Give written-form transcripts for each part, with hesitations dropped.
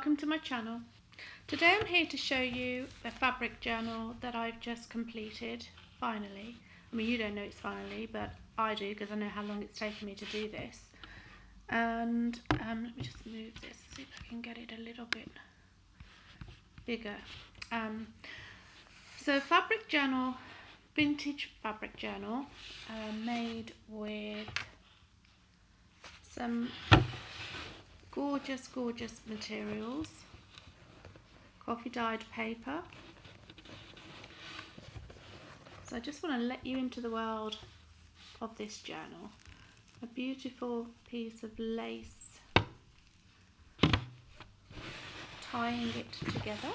welcome to my channel. Today I'm here to show you a fabric journal that I've just completed, finally. I mean, you don't know it's finally, but I do because I know how long it's taken me to do this. And let me just move this, see if I can get it a little bit bigger. So fabric journal, vintage fabric journal, made with some gorgeous materials, coffee dyed paper. So I just want to let you into the world of this journal. A beautiful piece of lace tying it together.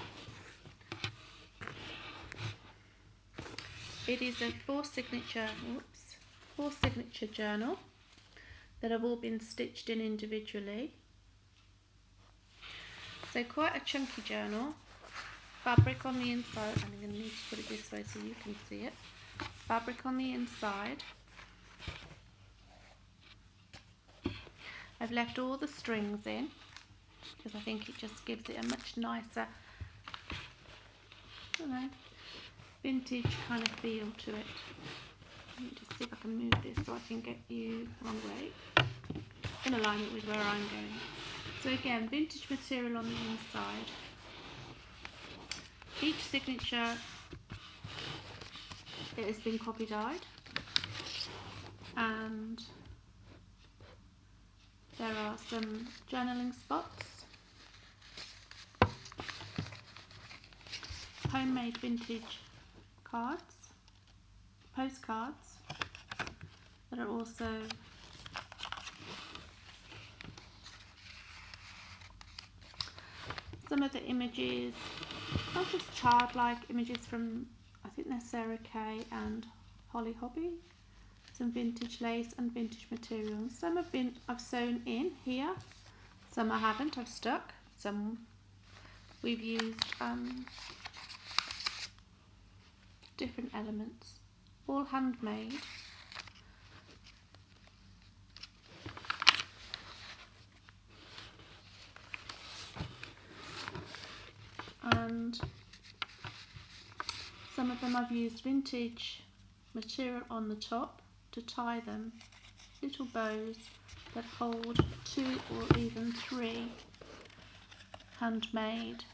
It is a four signature journal that have all been stitched in individually. So quite a chunky journal, fabric on the inside. I'm going to need to put it this way so you can see it. Fabric on the inside. I've left all the strings in because I think it just gives it a much nicer, I don't know, vintage kind of feel to it. Let me just see if I can move this so I can get you the wrong way. In alignment with where I'm going. So again, vintage material on the inside. Each signature, it has been copy dyed, and there are some journaling spots, homemade vintage cards, postcards that are also some of the images, not just childlike images from, I think they're Sarah Kay and Holly Hobby. Some vintage lace and vintage materials. Some I've sewn in here, some I haven't, I've stuck. Some we've used different elements, all handmade. And some of them I've used vintage material on the top to tie them, little bows that hold 2 or even 3 handmade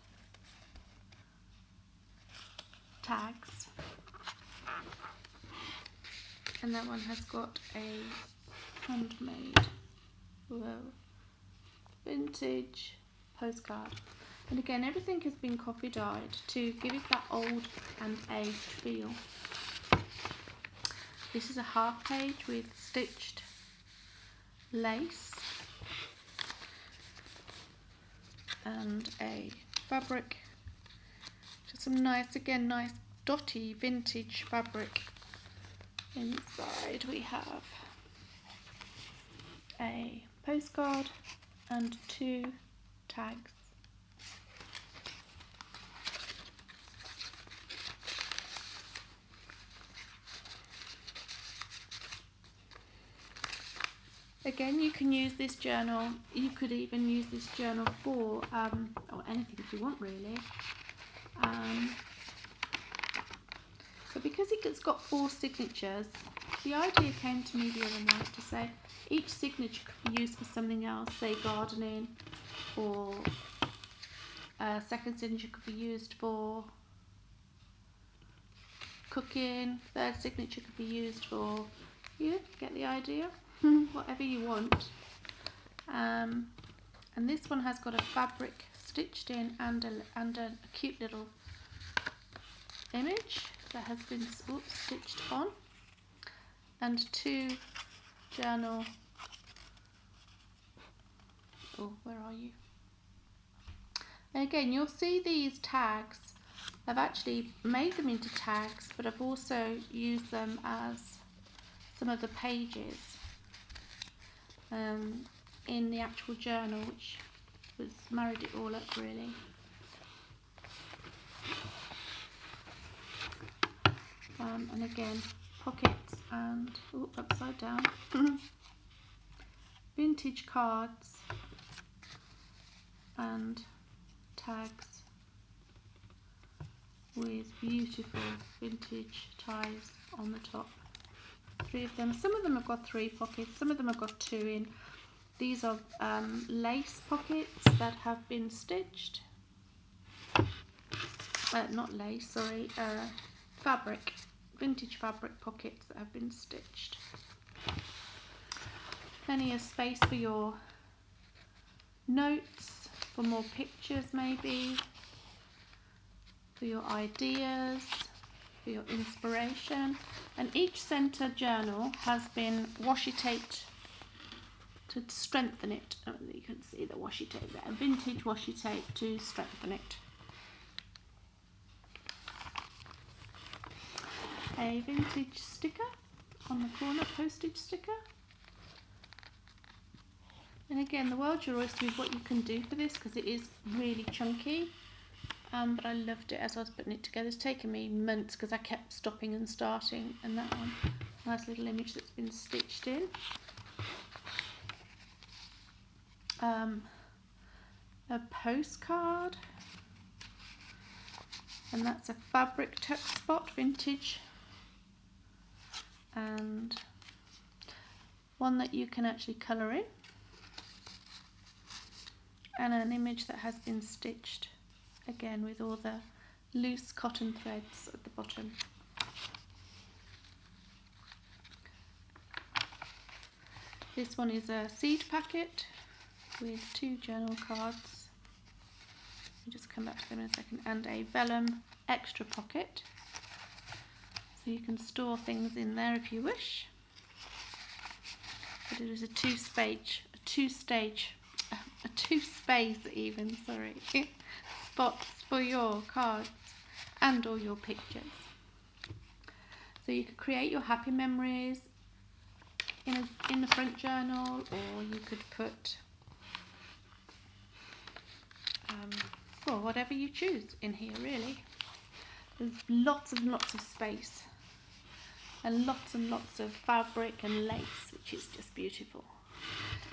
tags. And that one has got a handmade, vintage postcard. And again, everything has been coffee dyed to give it that old and aged feel. This is a half page with stitched lace and a fabric. Just some nice dotty vintage fabric. Inside we have a postcard and 2 tags. Again, you can use this journal, you could even use this journal for, or anything if you want really. But because it's got 4 signatures, the idea came to me the other night to say each signature could be used for something else, say gardening, or a second signature could be used for cooking, third signature could be used for, you get the idea? Whatever you want. And this one has got a fabric stitched in and a cute little image that has been stitched on, and 2 journal, where are you? And again, you'll see these tags. I've actually made them into tags, but I've also used them as some of the pages in the actual journal, which was married it all up really. And again, pockets and upside down vintage cards and tags with beautiful vintage ties on the top. 3 of them. Some of them have got 3 pockets, some of them have got 2 in. These are lace pockets that have been stitched. Not lace, sorry, fabric, vintage fabric pockets that have been stitched. Plenty of space for your notes, for more pictures maybe, for your ideas, for your inspiration. And each centre journal has been washi taped to strengthen it. Oh, you can see the washi tape there, vintage washi tape to strengthen it. A vintage sticker on the corner, postage sticker. And again, the world's your oyster with what you can do for this, because it is really chunky. But I loved it as I was putting it together. It's taken me months because I kept stopping and starting. And that one, nice little image that's been stitched in. A postcard, and that's a fabric tuck spot, vintage, and one that you can actually colour in, and an image that has been stitched again with all the loose cotton threads at the bottom. This one is a seed packet with 2 journal cards. I'll just come back to them in a second. And a vellum extra pocket, so you can store things in there if you wish. But it is a two-space even, sorry, spots for your cards and all your pictures. So you could create your happy memories in the front journal, or you could put well, whatever you choose in here really. There's lots and lots of space, and lots of fabric and lace, which is just beautiful.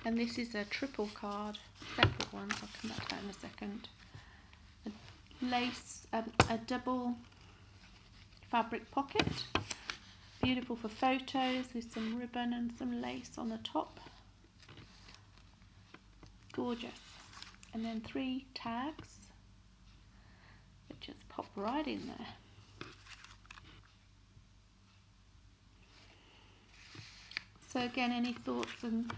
And this is a triple card, separate ones, I'll come back to that in a second. A lace, a double fabric pocket, beautiful for photos with some ribbon and some lace on the top. Gorgeous. And then 3 tags that just pop right in there. So again, any thoughts and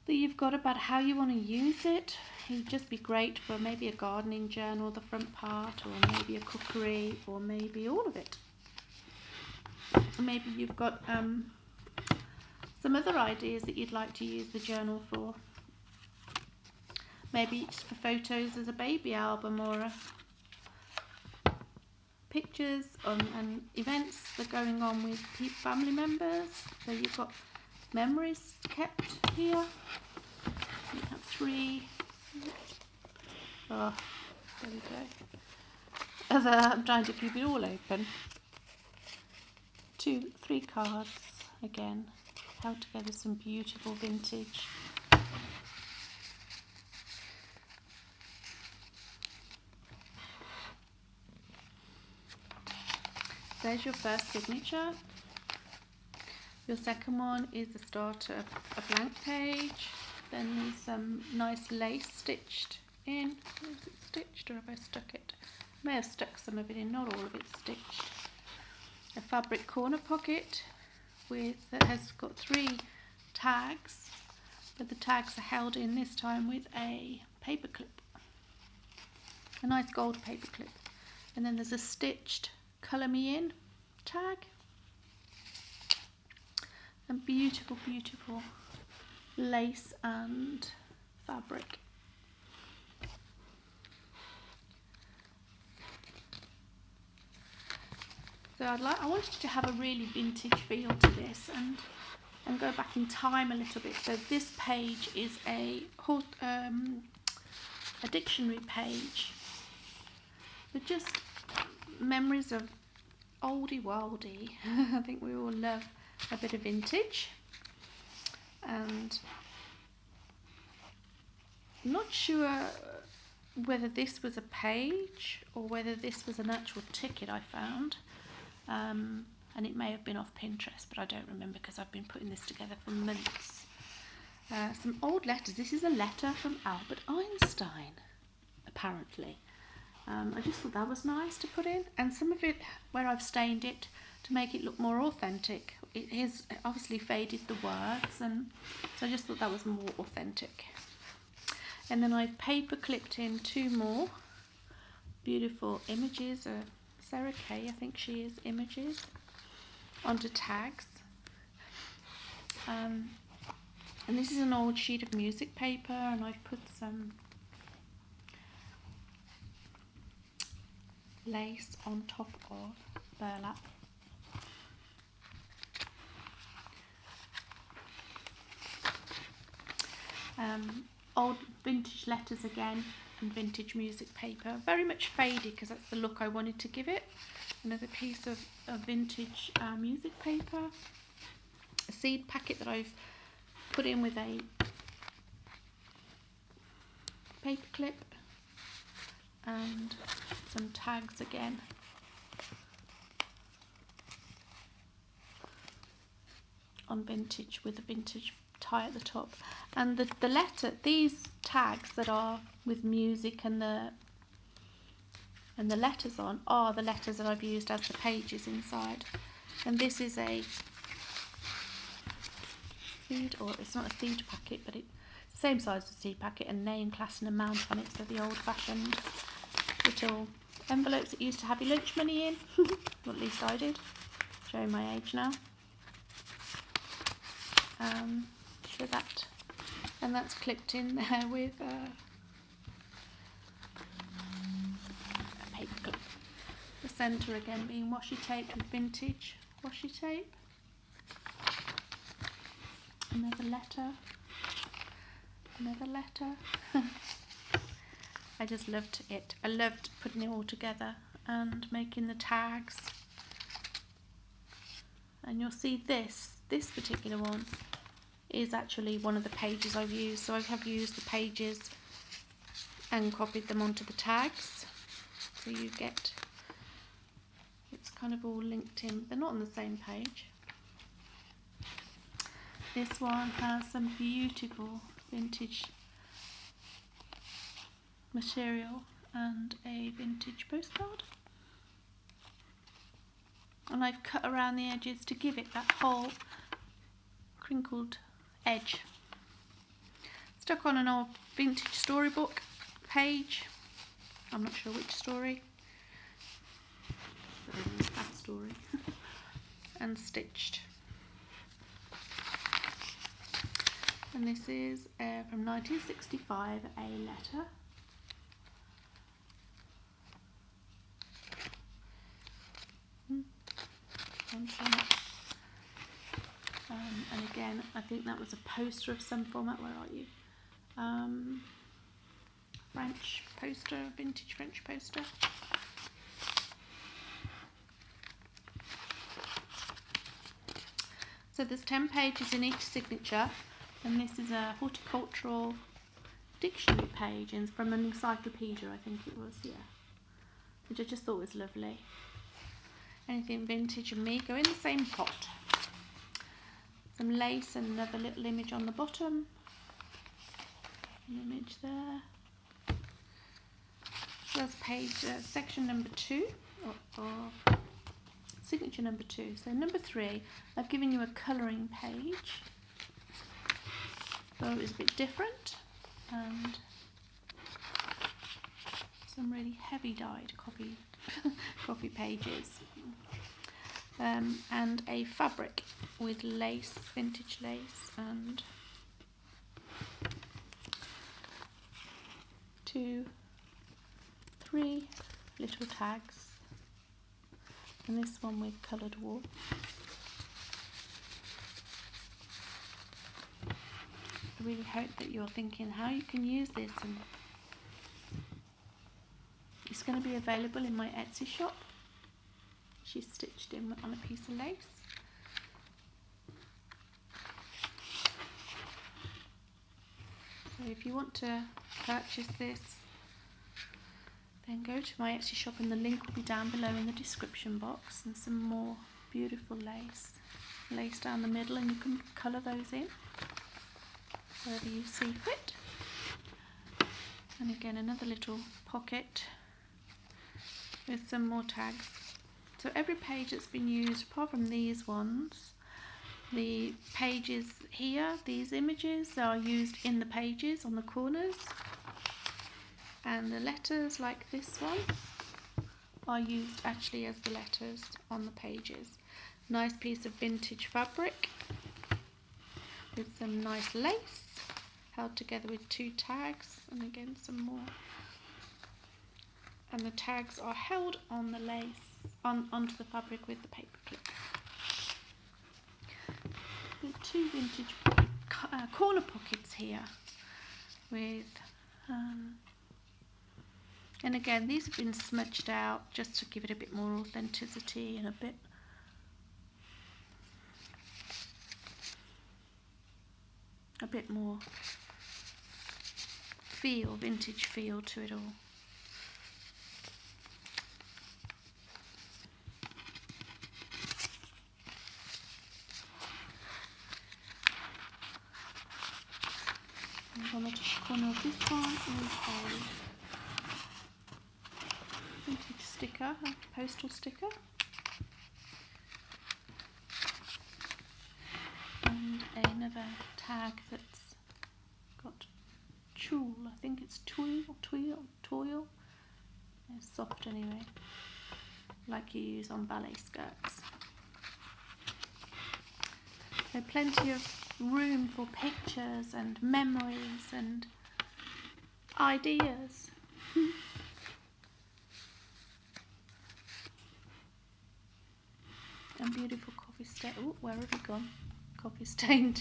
that you've got about how you want to use it? It would just be great for maybe a gardening journal, the front part, or maybe a cookery, or maybe all of it. Maybe you've got some other ideas that you'd like to use the journal for. Maybe it's for photos as a baby album, or pictures and events that are going on with family members. So you've got memories kept here. You have 3. Oh, there we go. I'm trying to keep it all open. 3 cards again, held together, some beautiful vintage. There's your first signature. Your second one is the start of a blank page. Then there's some nice lace stitched in. Is it stitched, or have I stuck it? I may have stuck some of it in, not all of it stitched. A fabric corner pocket that has got 3 tags, but the tags are held in this time with a paper clip, a nice gold paper clip. And then there's a stitched colour me in tag, and beautiful lace and fabric. So I wanted to have a really vintage feel to this, and go back in time a little bit. So this page is a dictionary page with just memories of oldie worldy. I think we all love a bit of vintage, and I'm not sure whether this was a page or whether this was an actual ticket I found. And it may have been off Pinterest, but I don't remember because I've been putting this together for months. Some old letters. This is a letter from Albert Einstein, apparently. I just thought that was nice to put in, and some of it where I've stained it to make it look more authentic. It has obviously faded the words, and so I just thought that was more authentic. And then I paper clipped in 2 more beautiful images, Sarah Kay, I think she is, images onto tags. And this is an old sheet of music paper, and I've put some lace on top of burlap. Old vintage letters again, and vintage music paper, very much faded because that's the look I wanted to give it. Another piece of vintage music paper, a seed packet that I've put in with a paper clip, and some tags again. On vintage with a vintage tie at the top, and the letter, these tags that are with music and the letters on are the letters that I've used as the pages inside. And this is a seed, or it's not a seed packet, but it's the same size as a seed packet, and name, class and amount on it, so the old-fashioned little envelopes that used to have your lunch money in. Or at least I did, showing my age now. So that, and that's clipped in there with a paper clip. The centre again being washi taped with vintage washi tape. Another letter. Another letter. I just loved it. I loved putting it all together and making the tags. And you'll see this particular one is actually one of the pages I've used. So I have used the pages and copied them onto the tags. So you get, it's kind of all linked in. They're not on the same page. This one has some beautiful vintage material and a vintage postcard. And I've cut around the edges to give it that whole crinkled edge. Stuck on an old vintage storybook page. I'm not sure which story. That story. And stitched. And this is from 1965, a letter. And again, I think that was a poster of some format. Where are you? French poster, vintage French poster. So there's 10 pages in each signature, and this is a horticultural dictionary page from an encyclopedia, I think it was, yeah, which I just thought was lovely. Anything vintage and me go in the same pot. Some lace and another little image on the bottom. An image there. So that's page, section number 2, or signature number 2. So number 3, I've given you a colouring page. So it's a bit different, and some really heavy dyed copy pages. And a fabric with lace, vintage lace, and 2, 3 little tags, and this one with coloured wool. I really hope that you're thinking how you can use this, and it's going to be available in my Etsy shop. She's stitched in on a piece of lace. So if you want to purchase this, Then go to my Etsy shop and the link will be down below in the description box, and some more beautiful lace down the middle, and you can colour those in wherever you see fit. And again another little pocket with some more tags. So every page that's been used, apart from these ones, the pages here, these images are used in the pages on the corners, and the letters like this one are used actually as the letters on the pages. Nice piece of vintage fabric with some nice lace held together with 2 tags, and again some more. And the tags are held on the lace, onto the fabric with the paper clip. With 2 vintage corner pockets here with and again these have been smudged out just to give it a bit more authenticity and a bit more vintage feel to it all. And on the corner of this one is a vintage sticker, a postal sticker, and another tag that's got tulle. I think it's toil. It's soft anyway, like you use on ballet skirts. So plenty of room for pictures and memories and ideas. And beautiful coffee stain. Oh, where have you gone? Coffee stain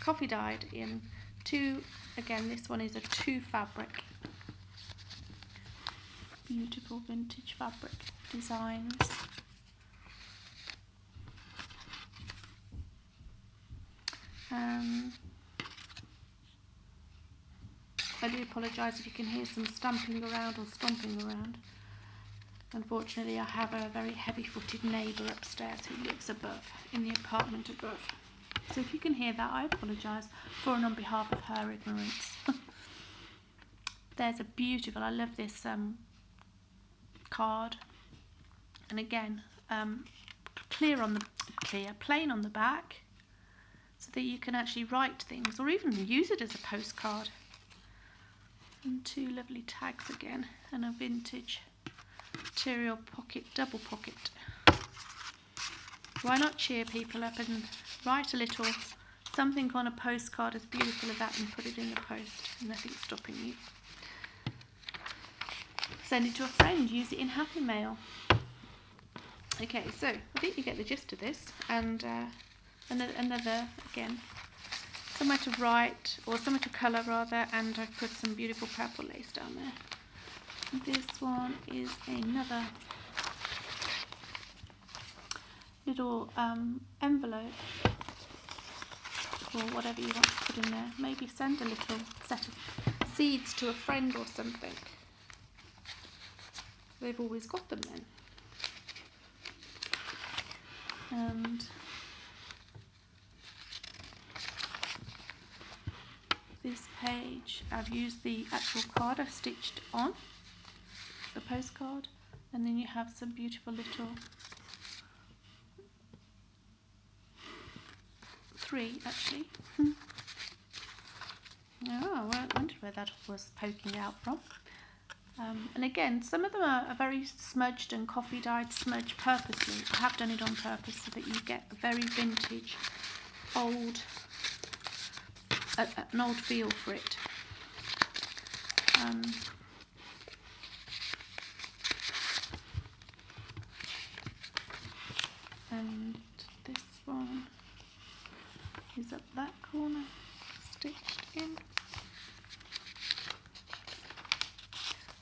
coffee dyed in 2. Again, this one is a 2 fabric. Beautiful vintage fabric designs. I do apologise if you can hear some stamping around or stomping around. Unfortunately, I have a very heavy-footed neighbour upstairs who lives above, in the apartment above. So if you can hear that, I apologise for and on behalf of her ignorance. There's a beautiful, I love this card. And again, plain on the back, so that you can actually write things or even use it as a postcard. And 2 lovely tags again, and a vintage material pocket, double pocket. Why not cheer people up and write a little something on a postcard as beautiful as that and put it in the post, and nothing's stopping you. Send it to a friend, use it in Happy Mail. Okay, so I think you get the gist of this, and another, again, somewhere to write, or somewhere to colour rather, and I've put some beautiful purple lace down there. This one is another little envelope, or whatever you want to put in there. Maybe send a little set of seeds to a friend or something. They've always got them then. And this page, I've used the actual card I've stitched on the postcard, and then you have some beautiful little 3 actually. Oh, I wondered where that was poking out from. And again, some of them are very smudged and coffee dyed, smudged purposely. I have done it on purpose so that you get a very vintage, an old feel for it. And this one is up that corner, stitched in.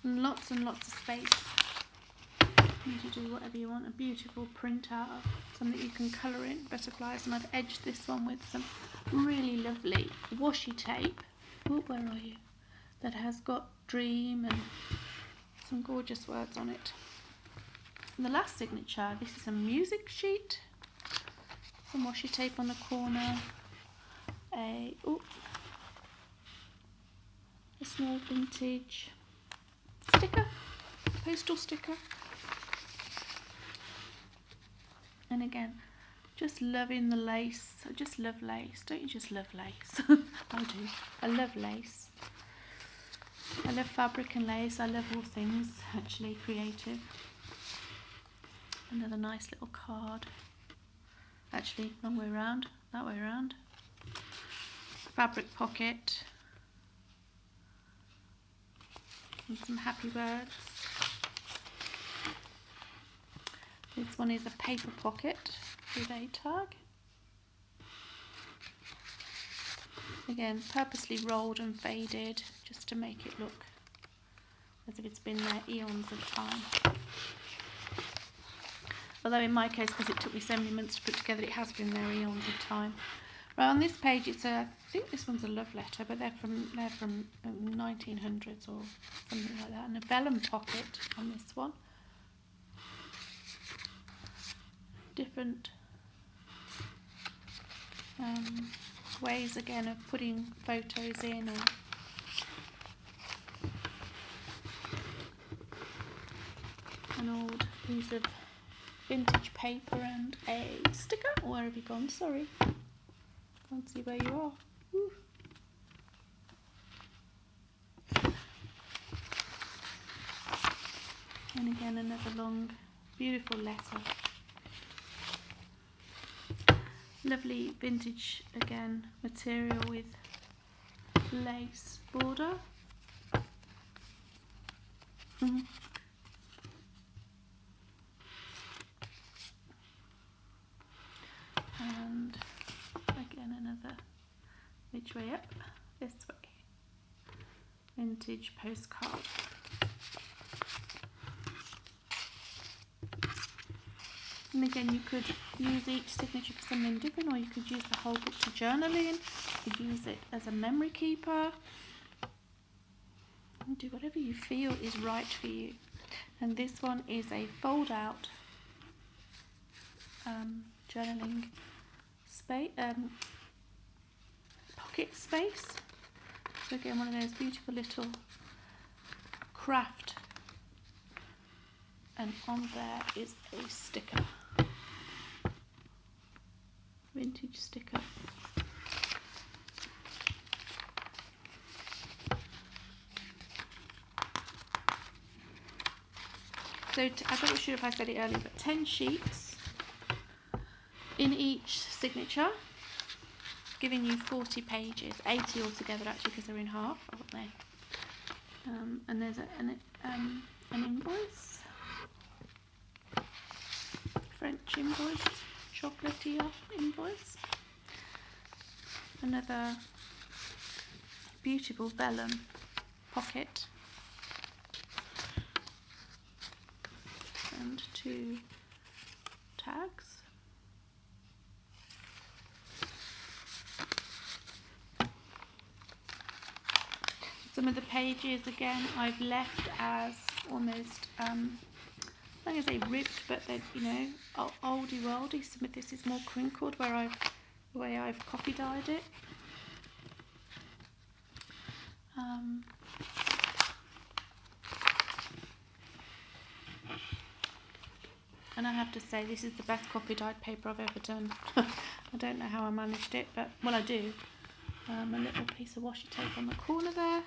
And lots of space for you to do whatever you want. A beautiful print out of something that you can colour in, butterflies, and I've edged this one with some really lovely washi tape. Oh, where are you? That has got dream and Some gorgeous words on it. And the last signature, this is a music sheet. Some washi tape on the corner. A small vintage sticker, postal sticker. And again, just loving the lace. I just love lace. Don't you just love lace? I do. I love lace. I love fabric and lace. I love all things actually creative. Another nice little card. Actually, wrong way around. That way around. Fabric pocket. And some happy words. This one is a paper pocket with a tag. Again, purposely rolled and faded just to make it look as if it's been there eons of time. Although in my case, because it took me so many months to put together, it has been there eons of time. Right, on this page, it's I think this one's a love letter, but they're from 1900s or something like that, and a vellum pocket on this one. Different ways again of putting photos in, or an old piece of vintage paper and a sticker. Where have you gone? Sorry, can't see where you are. Woo. And again, another long, beautiful letter. Lovely vintage, again, material with lace border. And again, another, which way up? This way. Vintage postcard. And again, you could use each signature for something different, or you could use the whole book to journal in. You could use it as a memory keeper. And do whatever you feel is right for you. And this one is a fold-out journaling space, pocket space. So again, one of those beautiful little craft. And on there is a sticker. Vintage sticker. So I'm not sure if I said it earlier, but 10 sheets in each signature, giving you 40 pages, 80 altogether actually, because they're in half, aren't they? And there's an invoice, French invoice, chocolatier invoice, another beautiful vellum pocket, and 2 tags. Some of the pages again I've left as almost I'm not going to say ripped, but they're, you know, oldie worldy. Some of this is more crinkled the way I've copy dyed it. And I have to say, this is the best copy dyed paper I've ever done. I don't know how I managed it, but, well, I do. A little piece of washi tape on the corner there.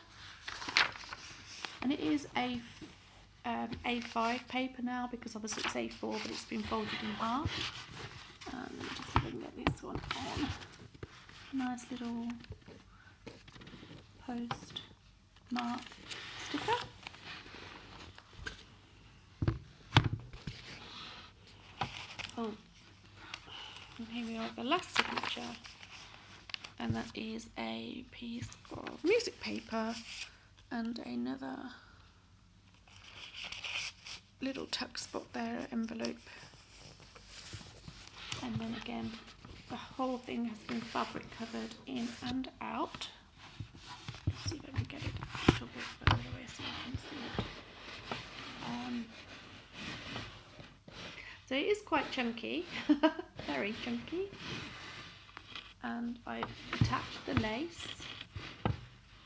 And it is a A5 paper now, because obviously it's A4, but it's been folded in half. Let me just see if I can get this one on. Nice little postmark sticker. Oh, and here we are at the last signature, and that is a piece of music paper and another little tuck spot there, envelope, and then again the whole thing has been fabric covered in and out. Let's see if I can get it a little bit further away so you can see it. So it is quite chunky, very chunky, and I've attached the lace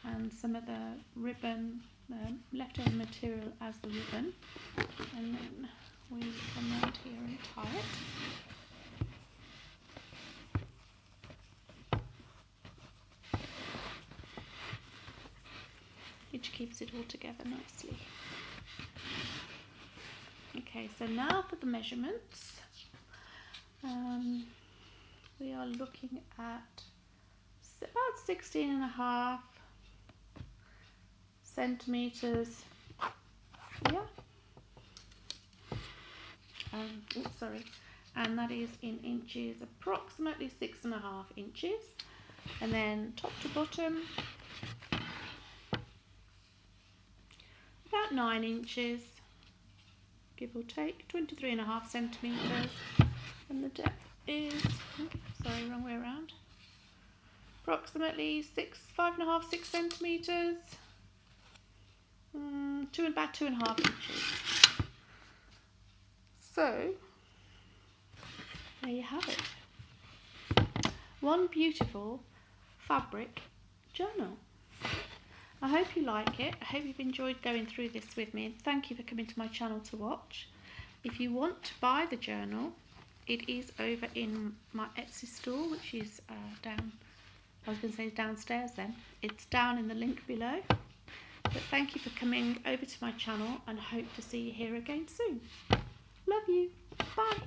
and some of the ribbon, leftover material as the ribbon, and then we come round here and tie it. Which keeps it all together nicely. Okay, so now for the measurements. We are looking at about 16.5 centimeters. Yeah. Sorry. And that is in inches, approximately 6.5 inches. And then top to bottom, about 9 inches, give or take, 23.5 centimeters, and the depth is, sorry, wrong way around, approximately 5.5, 6 centimeters, about 2.5 inches. So there you have it, one beautiful fabric journal. I hope you like it. I hope you've enjoyed going through this with me, and thank you for coming to my channel to watch. If you want to buy the journal, it is over in my Etsy store, which is down, I was going to say downstairs then. It's down in the link below. But thank you for coming over to my channel, and hope to see you here again soon. Love you. Bye.